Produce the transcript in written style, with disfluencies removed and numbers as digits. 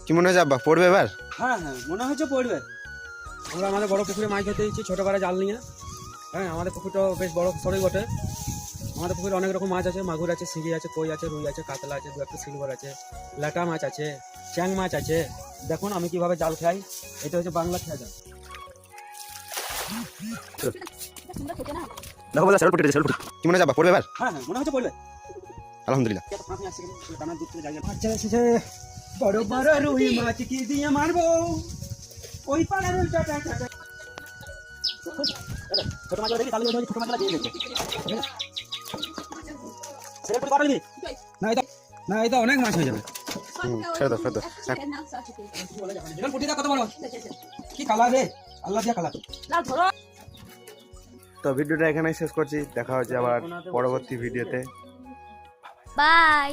কি মনে হচ্ছে আব্বা পড়বে এবার? হ্যাঁ হ্যাঁ মনে হচ্ছে পড়বে। আমরা আমাদের বড় পুকুরে মাছ ধরতে দিচ্ছি ছোটোবেলা জাল নিয়ে। হ্যাঁ আমাদের পুকুরটা বেশ বড় সরই বটে। আমাদের পুকুরে অনেক রকম মাছ আছে, মাগুর আছে, শিঙি আছে, কই আছে, রুই আছে, কাতলা আছে, দু একটা সিলভার আছে, ল্যাটা মাছ আছে, চ্যাং মাছ আছে। দেখুন আমি কিভাবে জাল খাই। এটা হচ্ছে বাংলা খেয়া জাল। দেখো বলা সেরল পড়ে কি মনে হচ্ছে আব্বা পড়বে এবার? হ্যাঁ হ্যাঁ মনে হচ্ছে পড়বে। আলহামদুলিল্লাহ। বড় বড় রুই মাছ কি দিয়ে মারবো ওই পাড়ার ওই টাটা টাটা। ছোট মাছ দেখি তাহলে ছোট মাছগুলো দিয়ে দিচ্ছে। সেটা পুরো পারবি না? এটা না, এটা অনেক মাছ হয়ে যাবে। ছেড়ে দাও ছেড়ে দাও। এবার পুঁটিটা কত বড়, কি কালার রে, আল্লাহ দিয়া কালার। তো ভিডিওটা এখানেই শেষ করছি, দেখা হচ্ছে আবার পরবর্তী ভিডিওতে। বাই।